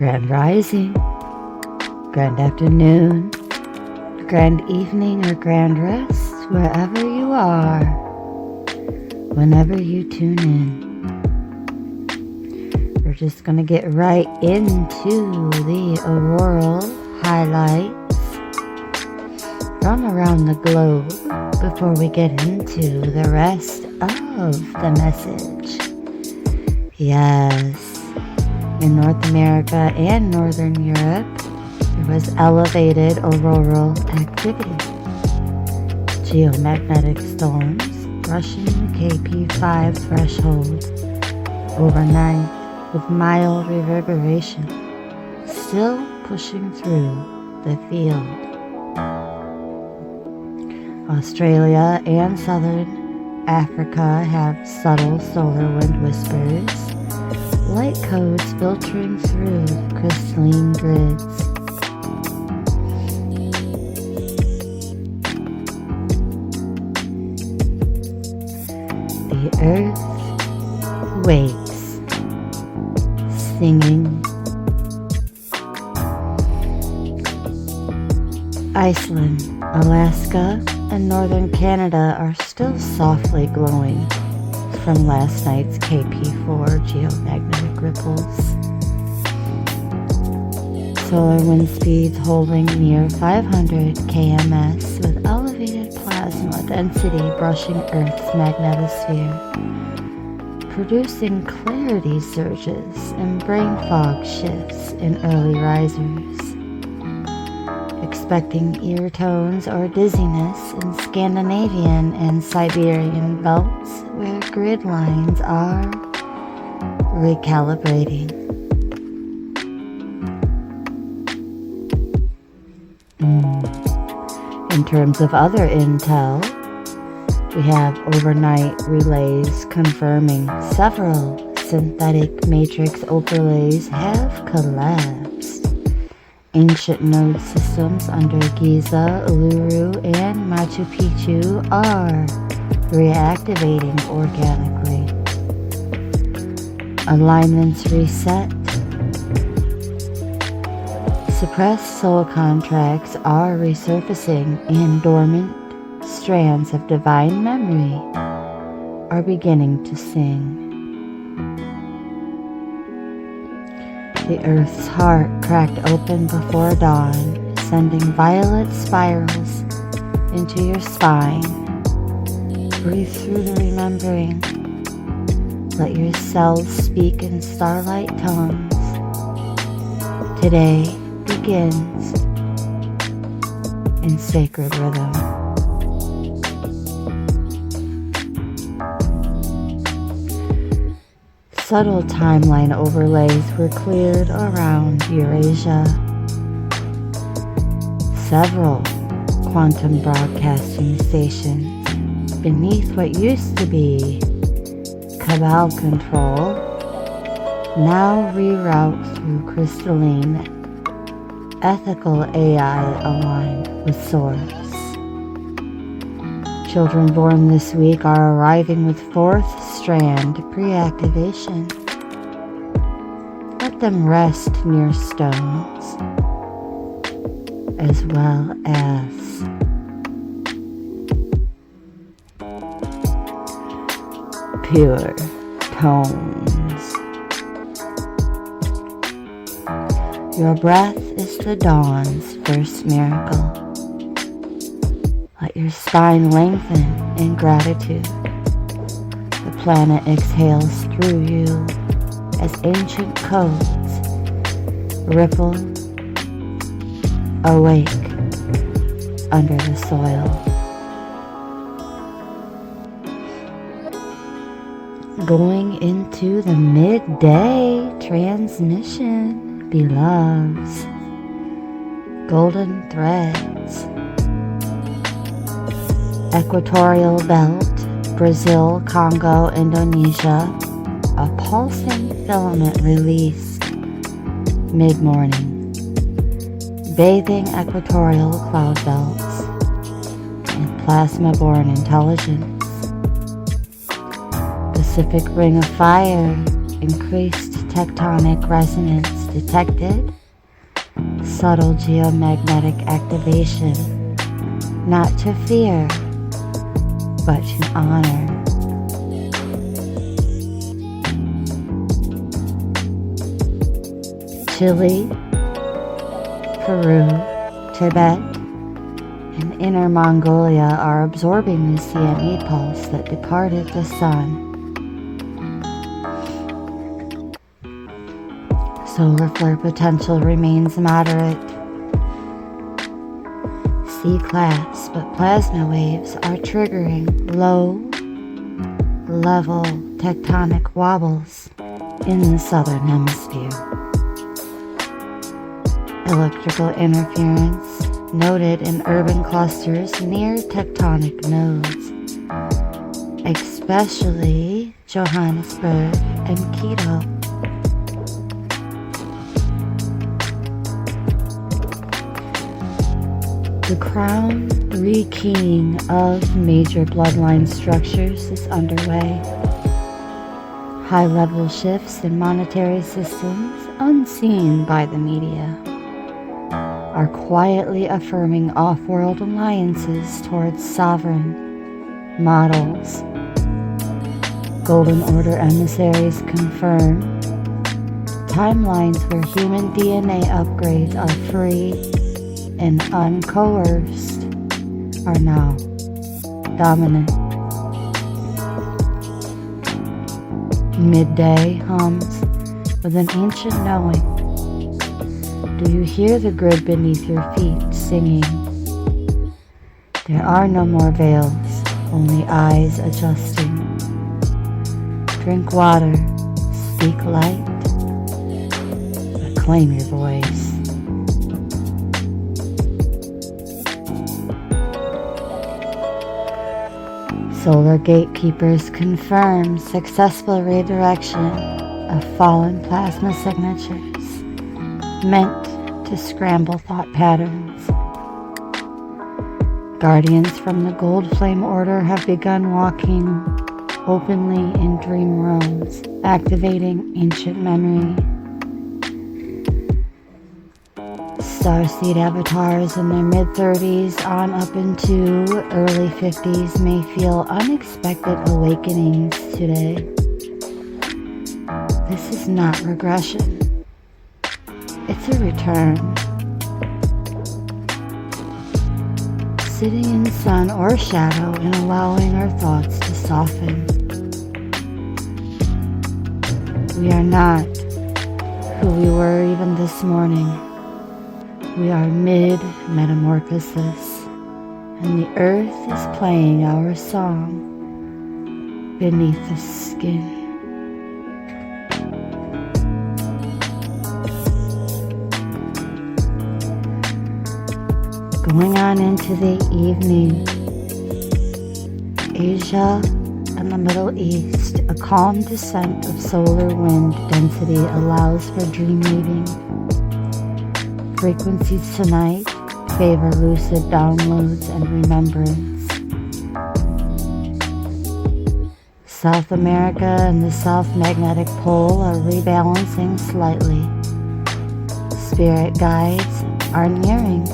Grand rising, grand afternoon, grand evening, or grand rest, wherever you are, whenever you tune in. We're just going to get right into the auroral highlights from around the globe before we get into the rest of the message. Yes. In North America and Northern Europe, there was elevated auroral activity. Geomagnetic storms brushing the KP5 threshold overnight with mild reverberation still pushing through the field. Australia and Southern Africa have subtle solar wind whispers, light codes filtering through crystalline grids. The earth wakes, singing. Iceland, Alaska, and northern Canada are still softly glowing from last night's KP4 geomagnetic ripples. Solar wind speeds holding near 500 kms with elevated plasma density brushing Earth's magnetosphere, producing clarity surges and brain fog shifts in early risers. Expecting ear tones or dizziness in Scandinavian and Siberian belts where grid lines are recalibrating. In terms of other intel, we have overnight relays confirming several synthetic matrix overlays have collapsed. Ancient node systems under Giza, Uluru, and Machu Picchu are reactivating organically. Alignments reset. Suppressed soul contracts are resurfacing, and dormant strands of divine memory are beginning to sing. The Earth's heart cracked open before dawn, sending violet spirals into your spine. Breathe through the remembering. Let your cells speak in starlight tones. Today begins in sacred rhythm. Subtle timeline overlays were cleared around Eurasia. Several quantum broadcasting stations beneath what used to be cabal control now reroute through crystalline, ethical AI aligned with Source. Children born this week are arriving with fourth strand pre-activation. Let them rest near stones, as well as pure tones. Your breath is the dawn's first miracle. Let your spine lengthen in gratitude. The planet exhales through you as ancient codes ripple, awake under the soil. Going into the midday transmission, beloveds. Golden threads. Equatorial belt, Brazil, Congo, Indonesia. A pulsing filament released mid-morning, bathing equatorial cloud belts in plasma-born intelligence. Pacific Ring of Fire increased tectonic resonance detected subtle geomagnetic activation, not to fear, but to honor. Chile, Peru, Tibet, and Inner Mongolia are absorbing the CME pulse that departed the sun. Solar flare potential remains moderate, C-class, but plasma waves are triggering low-level tectonic wobbles in the southern hemisphere. Electrical interference noted in urban clusters near tectonic nodes, especially Johannesburg and Quito. The crown rekeying of major bloodline structures is underway. High-level shifts in monetary systems, unseen by the media, are quietly affirming off-world alliances towards sovereign models. Golden Order emissaries confirm timelines where human DNA upgrades are free and uncoerced are now dominant. Midday hums with an ancient knowing. Do you hear the grid beneath your feet singing? There are no more veils, only eyes adjusting. Drink water, speak light, but claim your voice. Solar gatekeepers confirm successful redirection of fallen plasma signatures meant to scramble thought patterns. Guardians from the Gold Flame Order have begun walking openly in dream realms, activating ancient memory. Starseed avatars in their mid-30s on up into early 50s may feel unexpected awakenings today. This is not regression. It's a return. Sitting in sun or shadow and allowing our thoughts to soften. We are not who we were even this morning. We are mid-metamorphosis, and the earth is playing our song beneath the skin. Going on into the evening, Asia and the Middle East, a calm descent of solar wind density allows for dream weaving. Frequencies tonight favor lucid downloads and remembrance. South America and the South Magnetic Pole are rebalancing slightly. Spirit guides are nearing.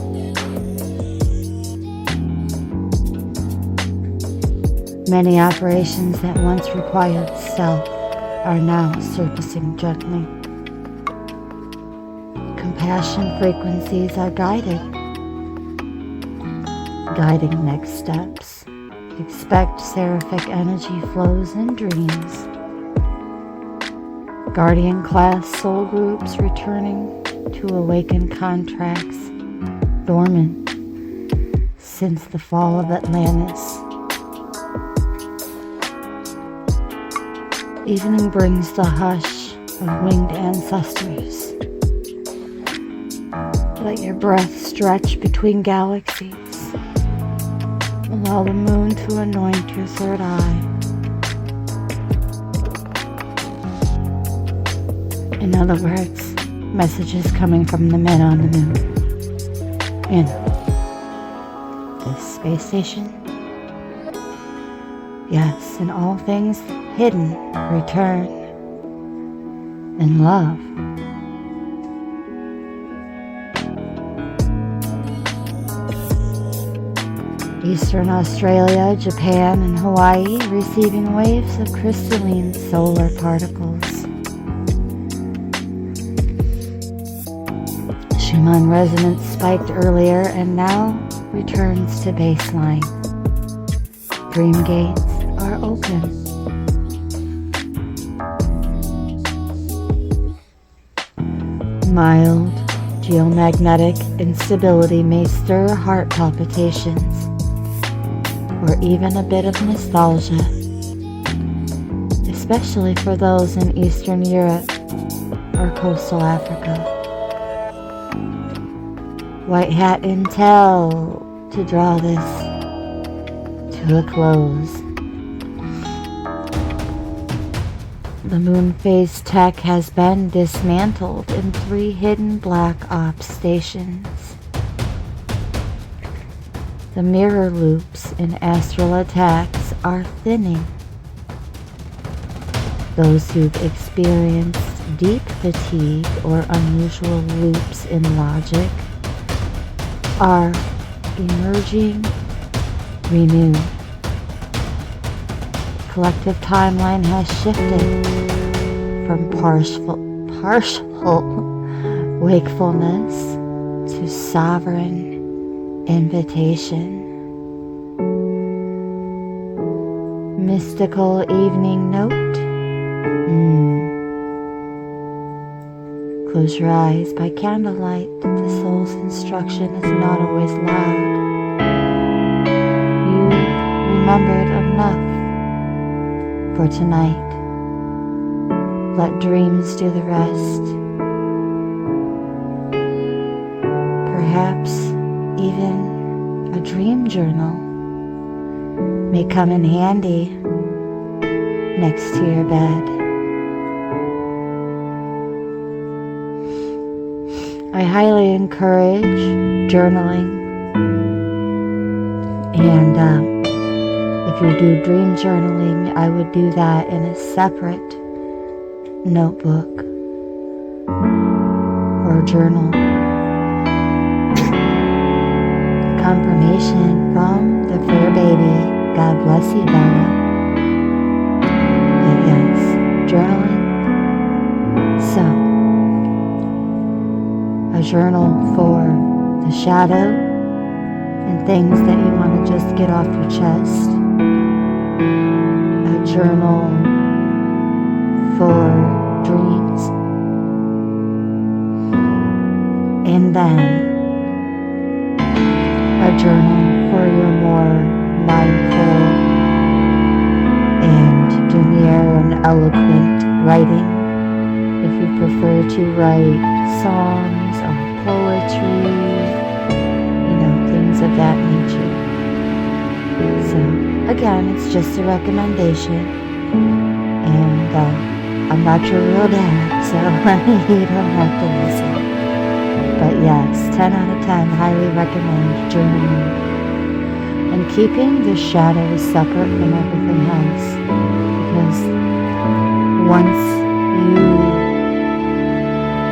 Many operations that once required stealth are now surfacing gently. Compassion frequencies are guiding next steps. Expect seraphic energy flows in dreams. Guardian class soul groups returning to awaken contracts dormant since the fall of Atlantis. Evening brings the hush of winged ancestors. Let your breath stretch between galaxies. Allow the moon to anoint your third eye. In other words, messages coming from the men on the moon. In this space station. Yes, in all things hidden, return. In love, Eastern Australia, Japan, and Hawaii receiving waves of crystalline solar particles. Schumann resonance spiked earlier and now returns to baseline. Dream gates are open. Mild geomagnetic instability may stir heart palpitations or even a bit of nostalgia, especially for those in Eastern Europe or coastal Africa. White hat intel to draw this to a close. The moon phase tech has been dismantled in 3 hidden black ops stations. The mirror loops in astral attacks are thinning. Those who've experienced deep fatigue or unusual loops in logic are emerging renewed. Collective timeline has shifted from partial wakefulness to sovereign invitation. Mystical evening note. Close your eyes by candlelight. The soul's instruction is not always loud. You remembered enough for tonight. Let dreams do the rest. Perhaps even a dream journal may come in handy next to your bed. I highly encourage journaling, and if you do dream journaling, I would do that in a separate notebook or journal. Confirmation from the fur baby. God bless you, Bella. But yes, journaling. So, a journal for the shadow and things that you want to just get off your chest. A journal for dreams. And then a journal for your more mindful and demure and eloquent writing. If you prefer to write songs or poetry, things of that nature. So, again, it's just a recommendation. And I'm not your real dad, so you don't have to listen. But yes, 10 out of 10, highly recommend journaling. And keeping the shadows separate from everything else. Because once you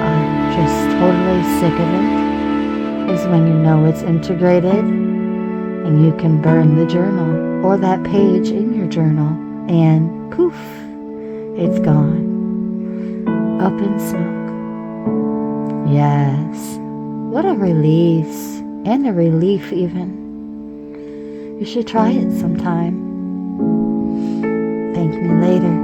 are just totally sick of it, is when you know it's integrated and you can burn the journal or that page in your journal and poof, it's gone. Up in smoke. Yes. What a release and a relief even. You should try it sometime. Thank me later.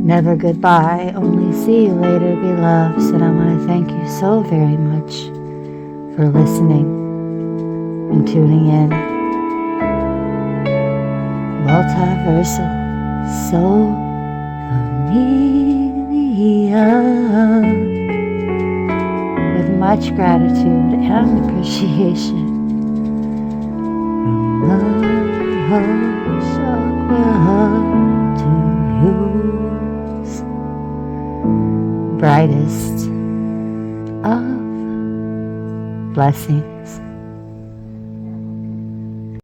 Never goodbye, only see you later, beloveds. And I want to thank you so very much for listening and tuning in. Multiversal, so familiar. With much gratitude and appreciation from my chakra to yours. Brightest of blessings.